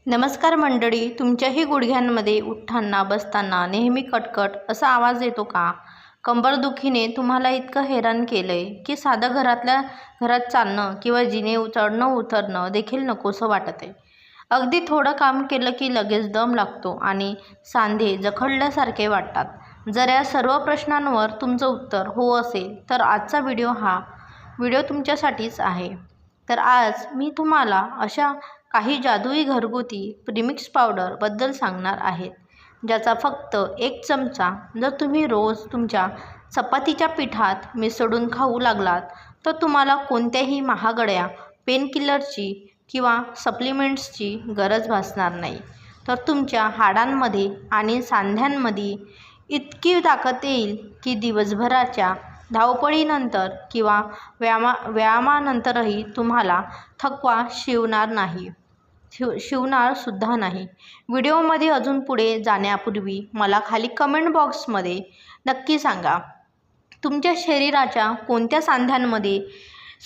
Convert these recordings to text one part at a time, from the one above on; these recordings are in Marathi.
नमस्कार मंडळी, तुमच्याही गुडघ्यांमध्ये उठताना बसताना नेहमी कटकट असा आवाज येतो का? कंबरदुखीने तुम्हाला इतकं हैराण केलंय की साधं घरातल्या घरात चालणं किंवा जिने चढणं उतरणं देखील नकोसं वाटत आहे. अगदी थोडं काम केलं की लगेच दम लागतो आणि सांधे जखडल्यासारखे वाटतात. जर या सर्व प्रश्नांवर तुमचं उत्तर हो असेल तर आजचा व्हिडिओ तुमच्यासाठीच आहे. तर आज मी तुम्हाला अशा काही जादुई घरगुती प्रीमिक्स पावडरबद्दल सांगणार आहेत, ज्याचा फक्त 1 चमचा जर तुम्ही रोज तुमच्या चपातीच्या पिठात मिसळून खाऊ लागलात तर तुम्हाला कोणत्याही महागड्या पेनकिलरची किंवा सप्लिमेंट्सची गरज भासणार नाही. तर तुमच्या हाडांमध्ये आणि सांध्यांमध्ये इतकी ताकद येईल की दिवसभराच्या धावपळीनंतर किंवा व्यायामानंतरही तुम्हाला थकवा शिवणार सुद्धा नाही. व्हिडिओमध्ये अजून पुढे जाण्यापूर्वी मला खाली कमेंट बॉक्समध्ये नक्की सांगा, तुमच्या शरीराच्या कोणत्या सांध्यांमध्ये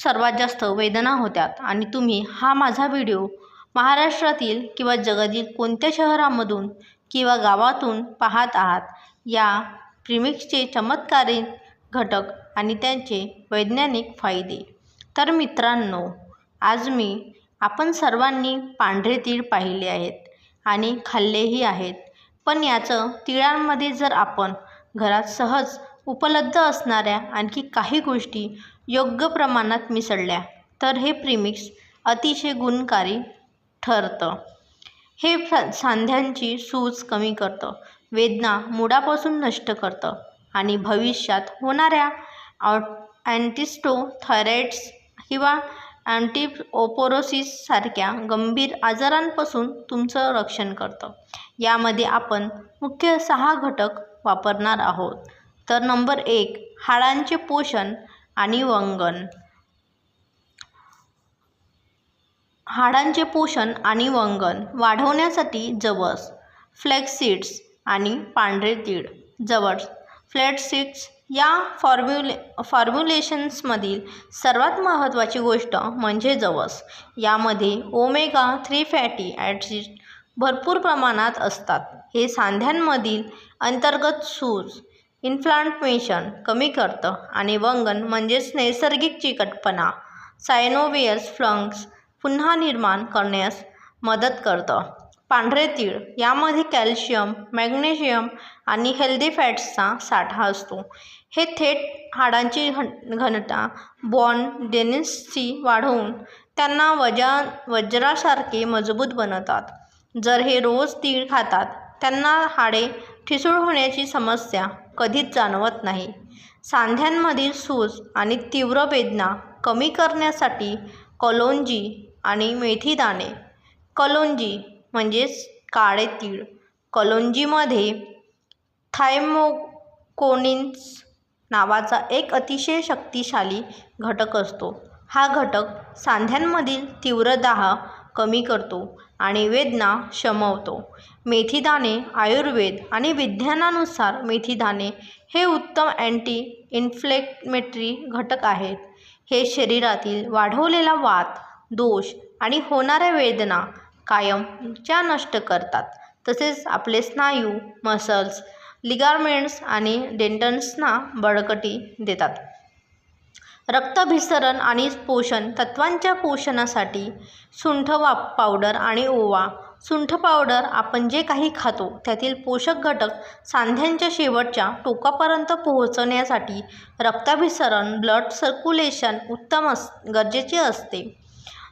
सर्वात जास्त वेदना होत्यात आणि तुम्ही हा माझा व्हिडिओ महाराष्ट्रातील किंवा जगातील कोणत्या शहरामधून किंवा गावातून पाहत आहात. या प्रीमिक्सचे चमत्कारी घटक आणि त्यांचे वैज्ञानिक फायदे. तर मित्रांनो, आज आपण सर्वांनी पांढरे तीळ पाहिले आहेत आणि खाल्लेही आहेत, पण याचं तिळांमध्ये जर आपण घरात सहज उपलब्ध असणाऱ्या आणखी काही गोष्टी योग्य प्रमाणात मिसळल्या तर हे प्रीमिक्स अतिशय गुणकारी ठरतं. हे सांध्यांची सूज कमी करतं, वेदना मुळापासून नष्ट करतं आणि भविष्यात होणाऱ्या अँटिस्टोथायरॉइड्स किंवा अँटिओपोरोसिस सारख्या गंभीर आजारांपासून तुमचं रक्षण करतं. यामध्ये आपण मुख्य 6 घटक वापरणार आहोत. तर नंबर 1, हाडांचे पोषण आणि वंगण. हाडांचे पोषण आणि वंगण वाढवण्यासाठी जवस, फ्लॅक्स सीड्स आणि पांढरे तीळ. जवस, फ्लॅक्स सीड्स या फॉर्म्युलेशन्समधील सर्वात महत्त्वाची गोष्ट म्हणजे जवस. यामध्ये ओमेगा 3 फॅटी ॲसिड्स भरपूर प्रमाणात असतात. हे सांध्यांमधील अंतर्गत सूज, इन्फ्लामेशन कमी करतं आणि वंगण म्हणजेच नैसर्गिक चिकटपणा, सायनोव्हियल फ्लक्स पुन्हा निर्माण करण्यास मदत करतं. पांढरे तीळ यामध्ये कॅल्शियम, मॅग्नेशियम आणि हेल्दी फॅट्सचा साठा असतो. हे थेट हाडांची घनता, बोन डेन्सिटी वाढवून त्यांना वज्रासारखे मजबूत बनवतात. जर हे रोज तीळ खातात त्यांना हाडे ठिसूळ होण्याची समस्या कधीच जाणवत नाही. सांध्यांमधील सूज आणि तीव्र वेदना कमी करण्यासाठी कलोंजी आणि मेथीदाणे. कलोंजी म्हणजेच काळे तीळ. कलोंजीमध्ये थायमोकोनिन्स नावाचा एक अतिशय शक्तिशाली घटक असतो. हा घटक सांध्यांमधील तीव्र दाह कमी करतो आणि वेदना शमवतो. मेथीदाणे. आयुर्वेद आणि विज्ञानानुसार मेथीदाणे हे उत्तम अँटी इन्फ्लेमेटरी घटक आहेत. हे शरीरातील वाढलेला वात, दोष आणि होणाऱ्या वेदना कायमच्या नष्ट करतात. तसेच आपले स्नायू, मसल्स, लिगामेंट्स आणि टेंडन्सना बळकटी देतात. रक्ताभिसरण आणि पोषण तत्वांच्या पोषणासाठी सुंठ पावडर आणि ओवा. सुंठ पावडर आपण जे काही खातो त्यातील पोषक घटक सांध्यांच्या शेवटच्या टोकापर्यंत पोहोचण्यासाठी रक्ताभिसरण, ब्लड सर्क्युलेशन उत्तम गरजेचे असते.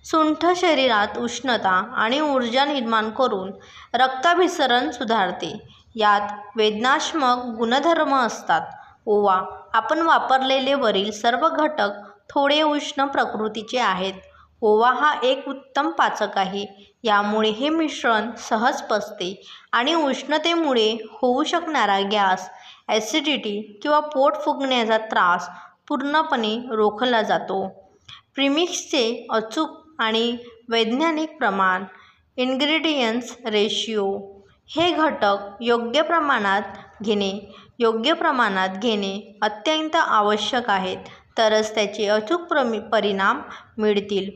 सुंठ शरीरात उष्णता आणि ऊर्जा निर्माण करून रक्ताभिसरण सुधारते. यात वेदनाशमक गुणधर्म असतात. ओवा. आपण वापरलेले वरील सर्व घटक थोडे उष्ण प्रकृतीचे आहेत. ओवा हा एक उत्तम पाचक आहे. यामुळे हे मिश्रण सहज पचते आणि उष्णतेमुळे होऊ शकणारा गॅस, ॲसिडिटी किंवा पोट फुगण्याचा त्रास पूर्णपणे रोखला जातो. प्रीमिक्सचे अचूक आणि वैज्ञानिक प्रमाण. Ingredients ratio. हे घटक योग्य प्रमाणात घेणे अत्यंत आवश्यक आहेत, तरच त्याचे अचूक परिणाम मिळतील.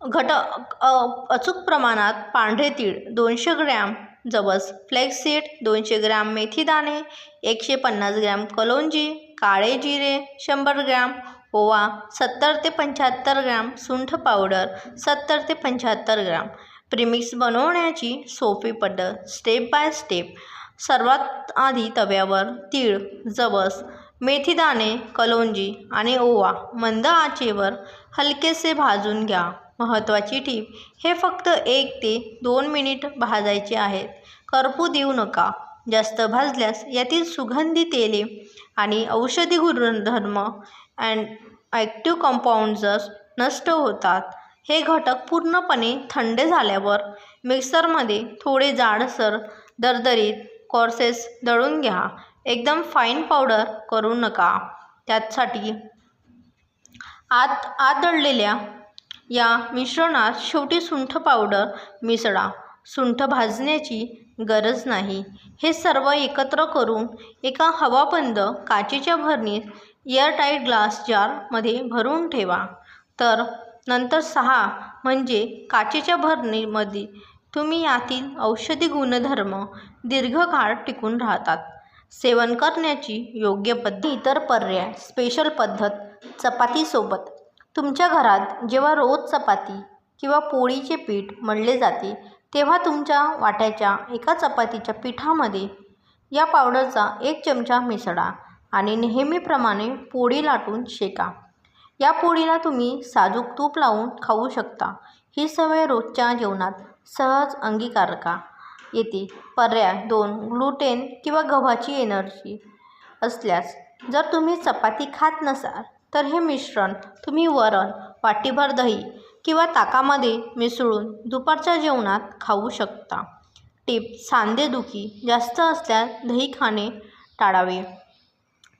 अचूक प्रमाणात पांढरे तीळ 200 ग्रॅम, जवस फ्लॅक्ससीड 200 ग्रॅम, मेथीदाणे 150 ग्रॅम, कलोंजी, काळे जिरे 100 ग्रॅम, ओवा 70 ते 75 ग्रॅम, सुंठ पावडर 70 ते 75 ग्रॅम. प्रीमिक्स बनवण्याची सोपी पद्धत. Step by step. सर्वात आधी तव्यावर तीळ, जवस, मेथीदाणे, कलोंजी आणि ओवा मंद आचेवर हलकेसे भाजून घ्या. महत्त्वाची टीप, हे फक्त 1 ते 2 मिनिट भाजायचे आहेत. करपू देऊ नका. जास्त भाजल्यास यातील सुगंधी तेले आणि औषधी गुणधर्म ॲक्टिव्ह कंपाऊंड्स नष्ट होतात. हे घटक पूर्णपणे थंड झाल्यावर मिक्सरमध्ये थोडे जाडसर दरदरीत कॉर्सेस दळून घ्या. एकदम फाईन पावडर करू नका. त्यासाठी आत दळलेल्या या मिश्रणात शेवटी सुंठ पावडर मिसळा. सुंठ भाजण्याची गरज नाही. हे सर्व एकत्र करून एका हवाबंद काचेच्या भरणीत एअरटाईट ग्लास जारमध्ये भरून ठेवा. तर नंतर 6 म्हणजे काचेच्या भरणीमध्ये तुम्ही यातील औषधी गुणधर्म दीर्घकाळ टिकून राहतात. सेवन करण्याची योग्य पद्धत. इतर पर्याय. स्पेशल पद्धत. चपातीसोबत. तुमच्या घरात जेव्हा रोज चपाती किंवा पोळीचे पीठ मळले जाते तेव्हा तुमच्या वाट्याच्या एका चपातीच्या पिठामध्ये या पावडरचा 1 चमचा मिसळा आणि नेहमीप्रमाणे पोळी लाटून शेका. या पोळीला तुम्ही साजूक तूप लावून खाऊ शकता. ही सवय रोजच्या जेवणात सहज अंगीकारता येते. पर्याय 2. ग्लुटेन किंवा गव्हाची एलर्जी असल्यास. जर तुम्ही चपाती खात नसाल तर हे मिश्रण तुम्ही वरण, वाटीभर दही किंवा ताकामध्ये मिसळून दुपारच्या जेवणात खाऊ शकता. टिप. सांधेदुखी जास्त असल्यास दही खाणे टाळावे.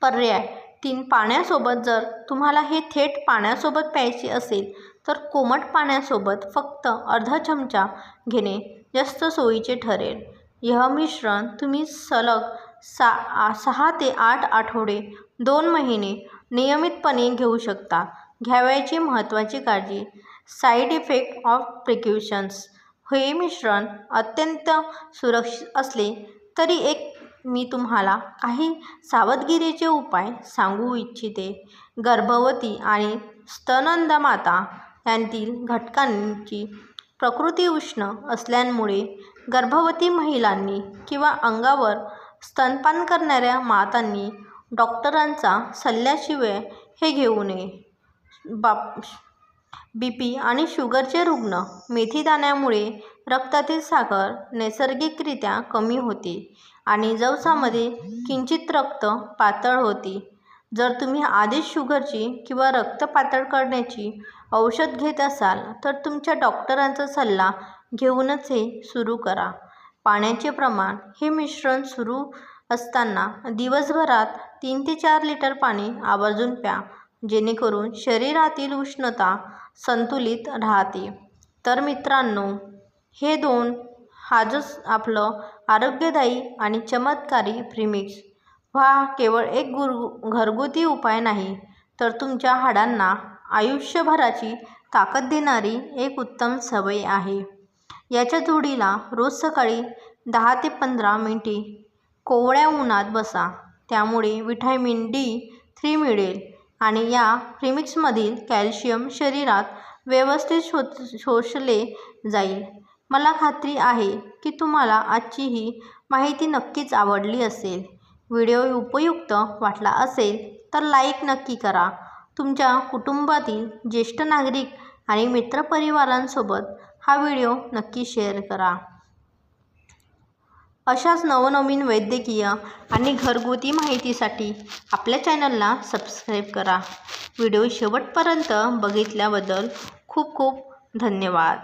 पर्याय 3. पाण्यासोबत. जर तुम्हाला हे थेट पाण्यासोबत प्यायचे असेल तर कोमट पाण्यासोबत फक्त अर्धा चमचा घेणे जास्त सोयीचे ठरेल. यह मिश्रण तुम्ही सलग 6 ते 8 आठवडे 2 महिने नियमितपणे घेऊ शकता. घ्यावयाची महत्त्वाची काळजी. Side effect of precautions. हे मिश्रण अत्यंत सुरक्षित असले तरी मी तुम्हाला काही सावधगिरीचे उपाय सांगू इच्छिते. गर्भवती आणि स्तनंद माता यांतील घटकांची प्रकृती उष्ण असल्यामुळे गर्भवती महिलांनी किंवा अंगावर स्तनपान करणाऱ्या मातांनी डॉक्टरांचा सल्ल्याशिवाय हे घेऊ नये. BP आणि शुगरचे रुग्ण. मेथीदाण्यामुळे रक्तातील साखर नैसर्गिकरित्या कमी होते आणि जवसामध्ये किंचित रक्त पातळ होते. जर तुम्ही आधीच शुगरची किंवा रक्त पातळ करण्याची औषध घेत असाल तर तुमच्या डॉक्टरांचा सल्ला घेऊनच हे सुरू करा. पाण्याचे प्रमाण. हे मिश्रण सुरू असताना दिवसभरात 3 ते 4 लिटर पाणी आवर्जून प्या, जेणेकरून शरीरातील उष्णता संतुलित राहते. तर मित्रांनो, हे 2 आजच आपलं आरोग्यदायी आणि चमत्कारी प्रीमिक्स. हा केवळ एक घरगुती उपाय नाही, तर तुमच्या हाडांना आयुष्यभराची ताकद देणारी एक उत्तम सवय आहे. याच्या जोडीला रोज सकाळी 10 ते 15 मिनिटे कोवळ्या उन्हात बसा. त्यामुळे व्हिटॅमिन D3 मिळेल आणि या प्रीमिक्समधील कॅल्शियम शरीरात व्यवस्थित शोषले जाईल. मला खात्री आहे की तुम्हाला आजची ही माहिती नक्कीच आवडली असेल. व्हिडिओ उपयुक्त वाटला असेल तर लाईक नक्की करा. तुमच्या कुटुंबातील ज्येष्ठ नागरिक आणि मित्रपरिवारांसोबत हा व्हिडिओ नक्की शेअर करा. अशाच नवनवीन वैद्यकीय आणि घरगुती माहितीसाठी आपल्या चॅनलला सबस्क्राईब करा. व्हिडिओ शेवटपर्यंत बघितल्याबद्दल खूप खूप धन्यवाद.